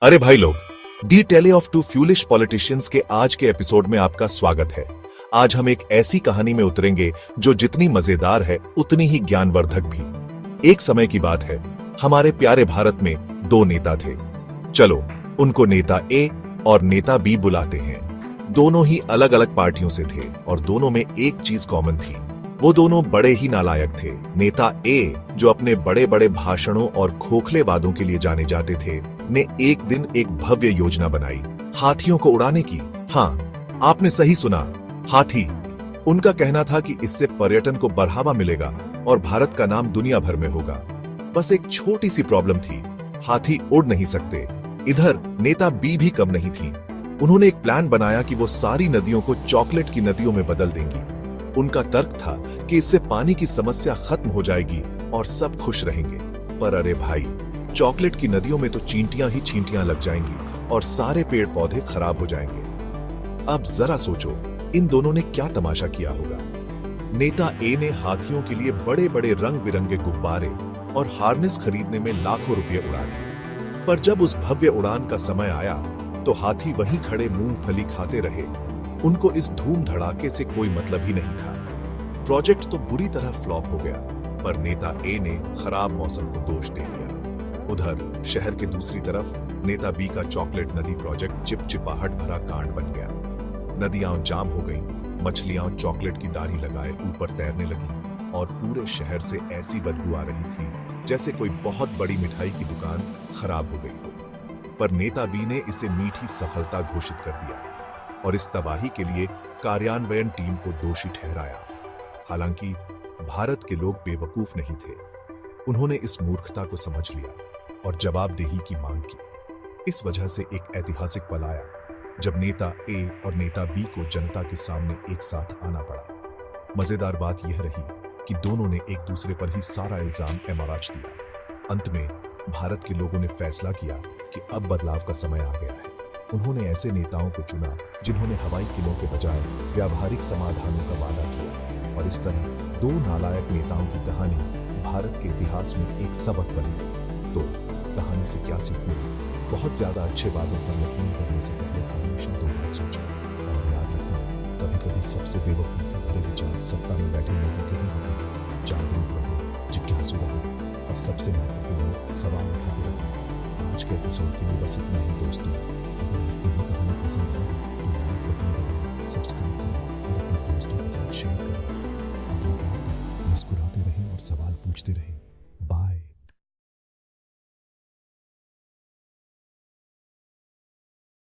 अरे भाई लोग, दी टेले ऑफ टू फ्यूलिश पॉलिटिशियंस के आज के एपिसोड में आपका स्वागत है। आज हम एक ऐसी कहानी में उतरेंगे जो जितनी मजेदार है उतनी ही ज्ञानवर्धक भी। एक समय की बात है, हमारे प्यारे भारत में दो नेता थे। चलो उनको नेता ए और नेता बी बुलाते हैं। दोनों ही अलग अलग पार्टियों से थे और दोनों में एक चीज कॉमन थी, वो दोनों बड़े ही नालायक थे। नेता ए, जो अपने बड़े बड़े भाषणों और खोखले वादों के लिए जाने जाते थे, ने एक दिन एक भव्य योजना बनाई, हाथियों को उड़ाने की। हाँ, आपने सही सुना, हाथी। उनका कहना था कि इससे पर्यटन को बढ़ावा मिलेगा और भारत का नाम दुनिया भर में होगा। बस एक छोटी सी प्रॉब्लम थी, हाथी उड़ नहीं सकते। इधर नेता बी भी कम नहीं थी। उन्होंने एक प्लान बनाया कि वो सारी नदियों को चॉकलेट की नदियों में बदल देंगी। उनका तर्क था कि इससे पानी की समस्या खत्म हो जाएगी और सब खुश रहेंगे। पर अरे भाई, चॉकलेट की नदियों में तो चींटियां ही चींटियां लग जाएंगी और सारे पेड़ पौधे खराब हो जाएंगे। अब जरा सोचो, इन दोनों ने क्या तमाशा किया होगा। नेता ए ने हाथियों के लिए बड़े बड़े रंग बिरंगे गुब्बारे और हार्नेस खरीदने में लाखों रुपए उड़ा दिए। पर जब उस भव्य उड़ान का समय आया तो हाथी वहीं खड़े मूंगफली खाते रहे। उनको इस धूम धड़ाके से कोई मतलब ही नहीं था। प्रोजेक्ट तो बुरी तरह फ्लॉप हो गया, पर नेता ए ने खराब मौसम को दोष दे दिया। उधर शहर के दूसरी तरफ नेता बी का चॉकलेट नदी प्रोजेक्ट चिपचिपाहट भरा कांड बन गया। नदियां जाम हो गईं, मछलियां चॉकलेट की दाढ़ी लगाए ऊपर तैरने लगी और पूरे शहर से ऐसी बदबू आ रही थी जैसे कोई बहुत बड़ी मिठाई की दुकान खराब हो गई हो। पर नेता बी ने इसे मीठी सफलता घोषित कर दिया और इस तबाही के लिए कार्यान्वयन टीम को दोषी ठहराया। हालांकि भारत के लोग बेवकूफ नहीं थे। उन्होंने इस मूर्खता को समझ लिया और जवाबदेही की मांग की। इस वजह से एक ऐतिहासिक पल आया जब नेता ए और नेता बी को जनता के सामने एक साथ आना पड़ा। मजेदार बात यह रही कि दोनों ने एक दूसरे पर ही सारा इल्जाम एमआरएच दिया। अंत में भारत के लोगों ने फैसला किया कि अब बदलाव का समय आ गया है। उन्होंने ऐसे नेताओं को चुना जिन्होंने हवाई किलों के बजाय व्यावहारिक समाधानों का वादा किया। और इस तरह दो नालायक नेताओं की कहानी भारत के इतिहास में एक सबक बनी। तो कहानी से क्या सीखना? बहुत ज्यादा अच्छे वादों पर यकीन करने से पहले हमेशा दो बार सोचो। और याद रखना, कभी कभी सबसे बेवकूफी भरे विचार सत्ता में बैठे लोगों के ही होते हैं। जागरूक रहो, जिज्ञासु रहो और सबसे महत्वपूर्ण, सवाल उठाते रहो। आज के एपिसोड के लिए बस इतना ही दोस्तों। कहानी पसंद आई तो लाइक बटन दबाएं, सब्सक्राइब करें और अपने दोस्तों के साथ शेयर करें। मुस्कुराते रहें और सवाल पूछते रहें।